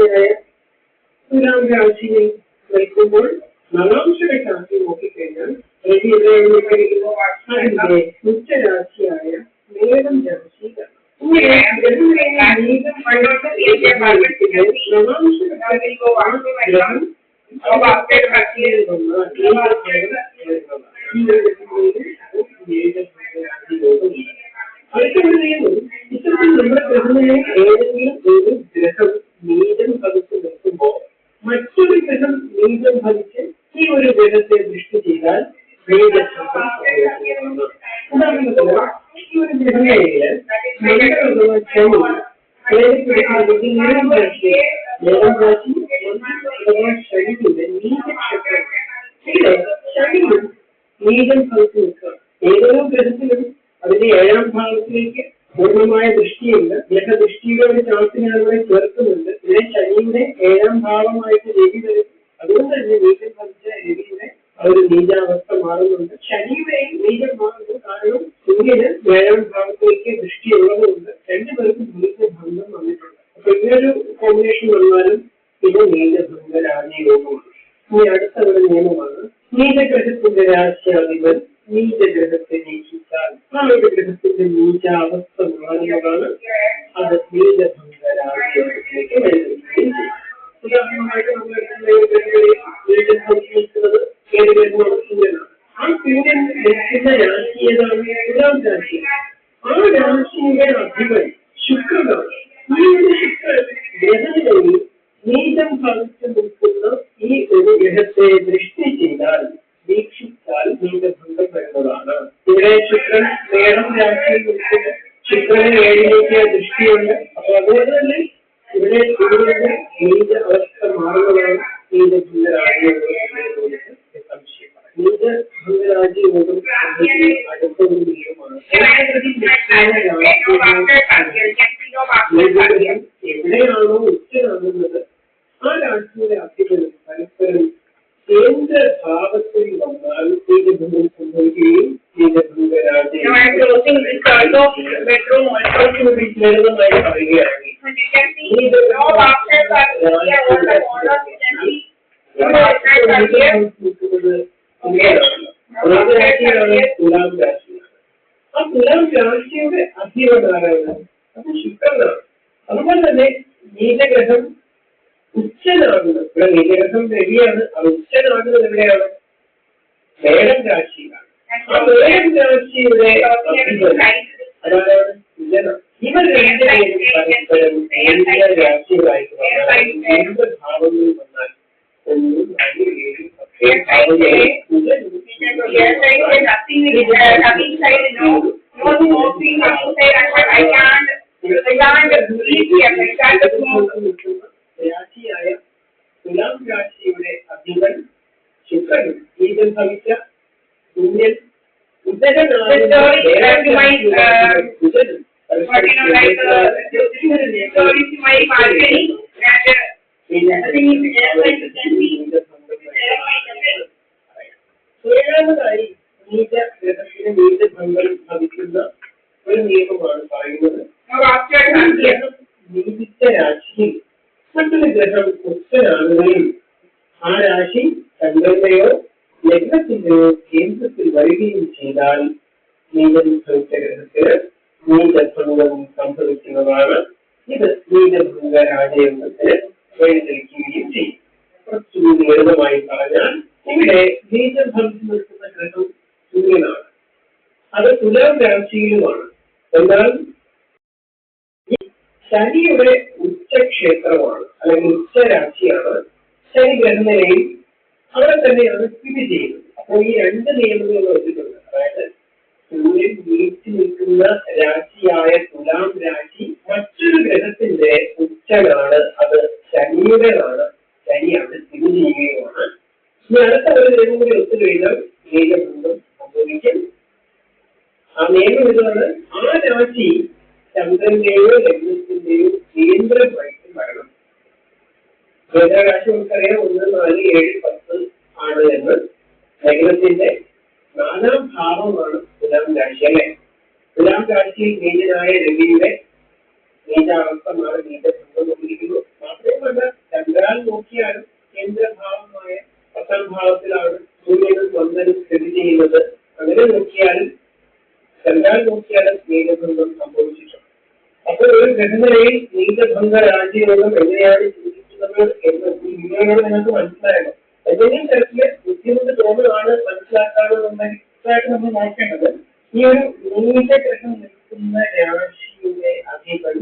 രാശിയായ തുലാം രാശിയിൽ നിൽക്കുമ്പോൾ നവാംശയുടെ രാശി നോക്കിക്കഴിഞ്ഞാൽ അതിന്റെ ഉച്ചരാശിയായ മേടം രാശി നമ്മുടെ ഗ്രഹങ്ങളെ ഏതെങ്കിലും ഒരു ഗ്രഹം നീചം ഭവിച്ച് നിൽക്കുമ്പോൾ മറ്റൊരു ഗ്രഹം നീചം ഭവിച്ച് ഈ ഒരു ഗ്രഹത്തെ ദൃഷ്ടി ചെയ്താൽ ഉദാഹരണത്തിന് ഈ ഒരു ഗ്രഹങ്ങളില് ശനിയുടെ നീചം ഭവിച്ച് നിൽക്കുക. ഏതെങ്കിലും ഗ്രഹത്തിലും അതിന്റെ 7ാം ഭാവത്തിലേക്ക് പൂർണ്ണമായ ദൃഷ്ടിയുണ്ട്. ഗ്രഹദൃഷ്ടിയുടെ ഒരു ചാർട്ടിനെ അവിടെ ചേർക്കുന്നുണ്ട്. ഇവിടെ ശനിയുടെ 7ാം ഭാവമായിട്ട് രവി വരും. അതുകൊണ്ട് തന്നെ നീചം ഭവിച്ച രവിയുടെ ആ ഒരു നീചാവസ്ഥ മാറുന്നുണ്ട്. ശനിയുടെയും നീചം മാറുന്നു. കാരണം സൂര്യന് 7ാം ഭാവത്തിലേക്ക് ദൃഷ്ടിയുള്ളതുകൊണ്ട് രണ്ടുപേർക്കും നീചഭംഗം വന്നിട്ടുണ്ട്. അപ്പൊ ഇങ്ങനൊരു കോമ്പിനേഷൻ വന്നാലും ഇത് നീചഭംഗ രാജയോഗമാണ്. ഇനി അടുത്ത ഒരു നിയമമാണ് നീചഗ്രഹത്തിന്റെ രാശ്യാധിപൻ നീചഗ്രഹത്തെ നീക്കിച്ചാൽ ആ ഒരു ഗ്രഹത്തിന്റെ നീചാവസ്ഥ മാറുന്നതാണ്. അത് നീചഭംഗ രാജയോഗത്തിലേക്ക് വരുന്നത്. ഉദാഹരണമായിട്ട് നമ്മൾ നീചം സംഭവിക്കുന്നത് ഏത് ഗ്രഹമാണ്? സൂര്യനാണ്. ആ സൂര്യൻ ലഭിക്കുന്ന രാശി ഏതാണ്? തുലാം രാശി. ആ രാശിയുടെ അധിപൻ ശുക്രനാണ്. ഈ ഒരു ശുക്രൻ ഗ്രഹങ്ങളിൽ നീചം ഭവിച്ചു നിൽക്കുന്ന ഈ ഒരു ഗ്രഹത്തെ ദൃഷ്ടി ചെയ്താൽ വീക്ഷിച്ചാൽ നീചഭംഗം വരുന്നതാണ്. ഇവിടെ ശുക്രൻ മേടം രാശിയിൽ നിൽക്കുന്ന ശുക്രന് 7ലേക്ക് ദൃഷ്ടിയുണ്ട്. അപ്പൊ അതുകൊണ്ട് തന്നെ ഇവിടെ സൂര്യന്റെ നീച അവസ്ഥ മാറുന്നതാണ് നീചഭംഗ രാജയോഗം സംശയമാണ്. നീചഭംഗ രാജയോഗം അടുത്തൊരു നിയമമാണ്. എവിടെയാണോ ഉച്ചനാകുന്നത് ആ രാശിയുടെ അധിപനും പരസ്പരം കേന്ദ്രഭാവത്തിൽ വന്നാൽ നീചഭംഗം സംഭവിക്കുകയും നീചഭംഗ രാജയോഗമായി പറയുകയാണെങ്കിൽ തുലാം രാശിയാണ്. ആ തുലാം രാശിയുടെ അധിപനാരാണ്? അത് ശുക്രനാണ്. അതുപോലെ തന്നെ നീചഗ്രഹം ഉച്ചനാകുന്നത്, ഇവിടെ നീചഗ്രഹം രവിയാണ്. അത് ഉച്ചനാകുന്നത് എവിടെയാണ്? മേടം രാശിയിലാണ്. ആ മേടം രാശിയുടെ അതായത് കുജനാണ്. ഇവർ രണ്ടുപേരും പരസ്പരം രാശികളായിട്ട് ഭാവങ്ങളിൽ വന്നാൽ 1, 4, 7, 10 രാശിയായ തുലാം രാശിയുടെ അധിപൻ ശുക്രൻ നീചം ഭവിച്ച സൂര്യൻ ഏഴാമതായി നീചഗ്രഹത്തിന് നീചഭംഗം ഭവിക്കുന്ന ഒരു നിയമമാണ് പറയുന്നത്. നീതിച്ച രാശിയിൽ മറ്റൊരു ഗ്രഹം ഉച്ചനാകുകയും ആ രാശി ചന്ദ്രന്റെയോ ലഗ്നത്തിന്റെയോ കേന്ദ്രത്തിൽ വരികയും ചെയ്താൽ നീചം ഭവിച്ച ഗ്രഹത്തിന് നീചഭംഗം സംഭവിക്കുന്നതാണ്. ഇത് നീചഭംഗ രാജയോഗത്തിന് വഴിതെളിക്കുകയും ചെയ്യും. കുറച്ചുകൂടി ലളിതമായി പറഞ്ഞാൽ ഇവിടെ നീചം ഭവിച്ചു നിൽക്കുന്ന ഗ്രഹം സൂര്യനാണ്. അത് തുലാം രാശിയിലുമാണ്. എന്നാൽ ശനിയുടെ ഉച്ചക്ഷേത്രമാണ് അല്ലെങ്കിൽ ഉച്ചരാശിയാണ്. ശനി ഗ്രഹനിലയിൽ അവിടെ തന്നെയാണ് സ്ഥിതി ചെയ്യുന്നത്. അപ്പോൾ ഈ 2 നിയമങ്ങൾ വെച്ചിട്ടുണ്ട്. അതായത് സൂര്യൻ വീഴ്ച നിൽക്കുന്ന രാശിയായ തുലാം രാശി മറ്റൊരു ഗ്രഹത്തിന്റെ ഉച്ചനാണ്. അത് ശനിയുടേതാണ്. ശനി അവിടെ സ്ഥിതി ചെയ്യുകയുമാണ്. ഇനി അടുത്ത ഒരു നിയമം കൂടി ഒത്തുകഴിഞ്ഞാൽ നീചഭംഗം സംഭവിക്കും. ആ നിയമം ഇതാണ്: ആ രാശി ചന്ദ്രന്റെയോ ലഗ്നത്തിന്റെയോ കേന്ദ്രമായിട്ട് വരണം. കേന്ദ്രരാശി നമുക്കറിയാം 1, 4, 7, 10 ആണ് എന്ന്. ലഗ്നത്തിന്റെ 4ാം ഭാവമാണ് തുലാം രാശി അല്ലെ? തുലാം രാശിയിൽ നീചനായ രവിയുടെ നീചാവസ്ഥ മാറി നീചഭംഗം സംഭവിക്കുന്നു. മാത്രമല്ല കണ്ടാൽ നോക്കിയാലും കേന്ദ്രഭാവമായ 10ാം ഭാവത്തിലാണ് സൂര്യനും ചന്ദ്രനും സ്ഥിതി ചെയ്യുന്നത്. അങ്ങനെ നോക്കിയാലും കണ്ടാൽ നോക്കിയാലും നീചഭംഗം സംഭവിച്ചിട്ടുണ്ട്. അപ്പോൾ ഒരു ഗ്രഹനിലയിൽ നീചഭംഗ രാജ്യയോഗം എങ്ങനെയാണ് ചിന്തിക്കുന്നത് എന്ന് ഈ വീഡിയോയോട് നിങ്ങൾക്ക് മനസ്സിലായല്ലോ. എന്തെങ്കിലും തരത്തില് ബുദ്ധിമുട്ട് തോന്നുകയാണ് മനസ്സിലാക്കാണെന്നുണ്ടെങ്കിൽ നമ്മൾ നോക്കേണ്ടത് ഈ ഒരു നീചഗ്രഹം നിൽക്കുന്ന രാശിയുടെ അധിപൻ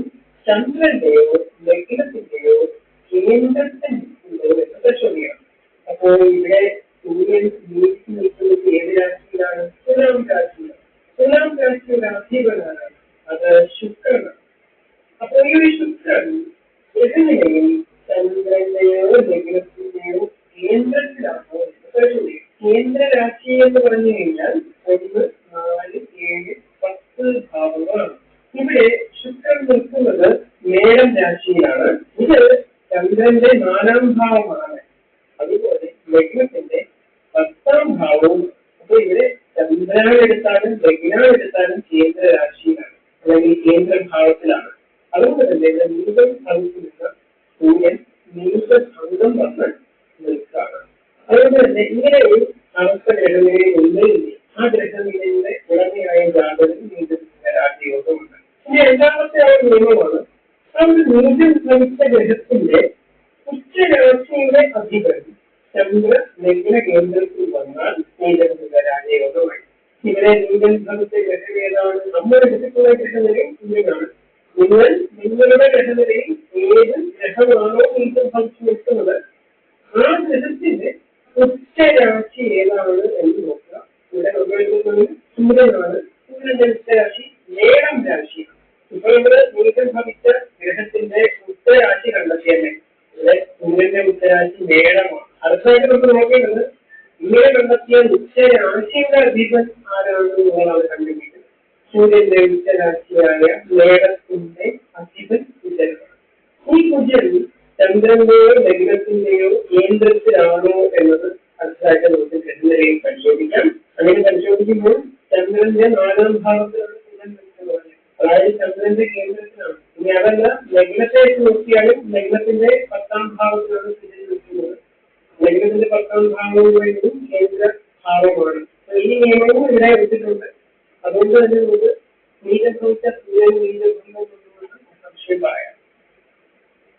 ചന്ദ്രന്റെയോ ലഗ്നത്തിന്റെയോ കേന്ദ്രത്തിൽ നിൽക്കുന്നതോ എന്ന് പരിശോധിക്കണം. അപ്പോൾ ഇവിടെ സൂര്യൻ നീക്കി നിൽക്കുന്നത് ഏത് രാശിയിലാണ്? തുലാം രാശിയിലാണ്. തുലാം രാശിയുടെ അധിപനാണ് അത് ശുക്രനാണ്. അപ്പോൾ ഈ ഒരു ശുക്രൻ ഗ്രഹനിലയിൽ ചന്ദ്രന്റെയോ ലഗ്നത്തിന്റെയോ കേന്ദ്രത്തിലാണോ എന്ന് പരിശോധിക്കും. കേന്ദ്ര രാശി എന്ന് പറഞ്ഞു കഴിഞ്ഞാൽ 1, 4, 7, 10 ഭാവങ്ങളാണ്. ഇവിടെ ശുക്രൻ നിൽക്കുന്നത് മേടം രാശിയിലാണ്. ഇത് ചന്ദ്രന്റെ 4ാം ഭാവമാണ്. അതുപോലെ ലഗ്നത്തിന്റെ 10ാം ഭാവവും. അപ്പൊ ഇവിടെ ചന്ദ്രനെടുത്താലും ലഗ്നെടുത്താലും കേന്ദ്ര രാശിയിലാണ് അല്ലെങ്കിൽ കേന്ദ്രഭാവത്തിലാണ്. അതുകൊണ്ട് തന്നെ ഇവിടെ നീചം ഭവിക്കുന്ന സൂര്യൻ നീചഭംഗം വന്ന് നിൽക്കുകയാണ്. അതുകൊണ്ട് തന്നെ ഇങ്ങനെ ഒരു അവസ്ഥ ഗ്രഹനിലയിൽ ഉണ്ടെങ്കിൽ ആ ഗ്രഹനിലയുടെ ഉടമയായ ജാതകത്തിൽ നീചത്തിന്റെ രാജയോഗമുണ്ട്. ഇനി രണ്ടാമത്തെ ആ നിയമമാണ് ആ ഒരു നീചം ഭവിച്ച ഗ്രഹത്തിന്റെ ഉച്ചരാശിയുടെ അധിപൻ ചന്ദ്ര ലഗ്ന കേന്ദ്രത്തിൽ വന്നാൽ നീചത്തിന്റെ രാജയോഗമായി. ഇവിടെ നീചം ഭവിച്ച ഗ്രഹം ഏതാണ്? നമ്മൾ എടുത്തിട്ടുള്ള ഗ്രഹനിലയിൽ സൂര്യനാണ്. നിങ്ങളുടെ ഗ്രഹനിലയിൽ ഏത് ഗ്രഹമാണോ നീചം ഭവിച്ചു നിൽക്കുന്നത് ആ ഗ്രഹത്തിന്റെ ഉച്ചരാശി ഏതാണ് എന്ന് നോക്കുക. ഇവിടെ നമ്മൾ സൂര്യനാണ്. സൂര്യന്റെ ഉച്ചരാശി മേടം രാശിയാണ്. ഇപ്പൊ നമ്മള് നീചം ഭവിച്ച ഗ്രഹത്തിന്റെ ഉച്ചരാശി കണ്ടെത്തിയല്ലേ? ഇവിടെ സൂര്യന്റെ ഉച്ചരാശി മേടമാണ്. അടുത്തായിട്ട് നമുക്ക് നോക്കേണ്ടത് ഇങ്ങനെ കണ്ടെത്തിയ ഉച്ചരാശിയുടെ അധിപൻ ആരാണ് എന്നുള്ളതാണ് കണ്ടുപിടിക്കുന്നത്. സൂര്യന്റെ ഉച്ചരാശിയായ മേടത്തിന്റെ അധിപൻ കുജനാണ്. ഈ കുജൻ ചന്ദ്രന്റെയോ ലഗ്നത്തിന്റെയോ കേന്ദ്രത്തിലാണോ എന്നത് അടുത്തതായിട്ട് നമുക്ക് ഗ്രഹനിലയിൽ പരിശോധിക്കാം. അങ്ങനെ പരിശോധിക്കുമ്പോൾ ചന്ദ്രന്റെ 4ാം ഭാവത്തിലാണ് കുജൻ നിൽക്കുന്നത്. അതായത് ചന്ദ്രന്റെ കേന്ദ്രത്തിലാണ്. ഇനി അതല്ല ലഗ്നത്തെ നോക്കിയാലും ലഗ്നത്തിന്റെ 10ാം ഭാവത്തിലാണ് കുജൻ നിൽക്കുന്നത്. ലഗ്നത്തിന്റെ 10ാം ഭാവവും കേന്ദ്ര ഭാവമാണ്. ഈ നിയമവും ഇവിടെ എടുത്തിട്ടുണ്ട്. അതുകൊണ്ട് തന്നെ നമുക്ക് നീചഭവിച്ച സൂര്യൻ നീചഭംഗം കൊണ്ടുള്ള സംശയം പറയാം.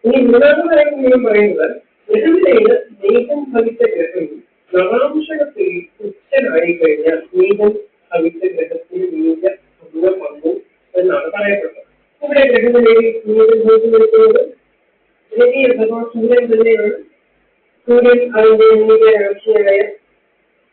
ഇനി മൂന്നാമതായി നിയമം പറയുന്നത് ഗ്രഹനിലയിൽ നീചം ഭവിച്ച ഗ്രഹം നവാംശകത്തിൽ ഉച്ചനായി കഴിഞ്ഞാൽ നീചം ഭവിച്ച ഗ്രഹത്തിന് നീചഭംഗം വന്നു എന്നാണ് പറയപ്പെട്ടത്. ഇവിടെ ഗ്രഹനിലയിൽ നീചം ഭവിച്ചു നിൽക്കുന്നത് രവി അഥവാ സൂര്യൻ തന്നെയാണ്. സൂര്യൻ അതിന്റെ നീചരാശിയായ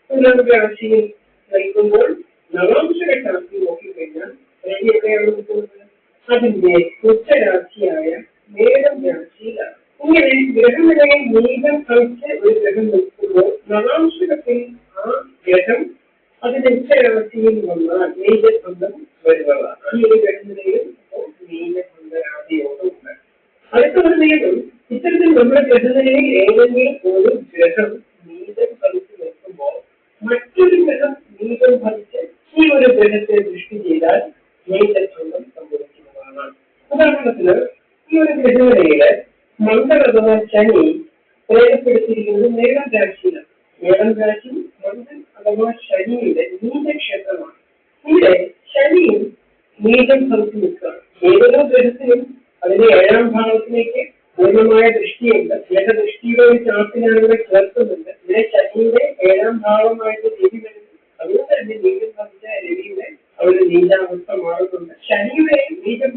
തുലാം രാശിയിൽ നിൽക്കുമ്പോൾ നവാംശക രാശി നോക്കിക്കഴിഞ്ഞാൽ രവി എവിടെയാണ് നിൽക്കുന്നത്? അതിന്റെ ഉച്ചരാശിയായ മേടം രാശിയിലാണ്. ഇങ്ങനെ ഗ്രഹനിലയിൽ നീചം ഭവിച്ച് ഒരു ഗ്രഹം നിൽക്കുമ്പോൾ നവാംശകത്തിൽ ആ ഗ്രഹം അതിന്റെ ഉച്ചരാശിയിൽ വന്നാൽ നീചഭംഗം വരുന്നതാണ്. ഈ ഒരു ഗ്രഹനിലയിൽ നീചഭംഗ രാജയോഗമുണ്ട്. അടുത്ത ഒരു നിയമം ഇത്തരത്തിൽ നമ്മുടെ ഗ്രഹനിലയിൽ ഏതെങ്കിലും ഒരു ഗ്രഹം നീചം ഭവിച്ച് നിൽക്കുമ്പോൾ മറ്റൊരു ഗ്രഹം നീചം ഭവിച്ച് ഈ ഒരു ഗ്രഹത്തെ ദൃഷ്ടി ചെയ്താൽ നീചഭംഗം സംഭവിക്കുന്നതാണ്. ഉദാഹരണത്തിന് ഈ ഒരു ഗ്രഹനിലയില് മംഗൾ അഥവാ ശനി പ്രേരപ്പെടുത്തിയിരിക്കുന്നത് മേടം രാശിയിലാണ്. മേടം രാശി മംഗൾ അഥവാ ശനിയുടെ നീചക്ഷേത്രമാണ്. ഇവിടെ ശനിയും നീചം ഭവിച്ചു നിൽക്കുകയാണ്. ഏതൊരു ഗ്രഹത്തിലും അതിന്റെ 7ാം ഭാവത്തിലേക്ക് പൂർണ്ണമായ ദൃഷ്ടിയുണ്ട്. ഗ്രഹദൃഷ്ടിയുടെ ഒരു ചാർട്ടിനാണ് ഇവിടെ ചേർക്കുന്നുണ്ട്. ഇവിടെ ശനിയുടെ 7ാം ഭാവമായിട്ട് രവി വരുന്നു. അതുകൊണ്ട് തന്നെ നീചം ഭവിച്ച രവിയുടെ അവരുടെ നീചാവസ്ഥ മാറുന്നുണ്ട്. ശനിയുടെ നീചം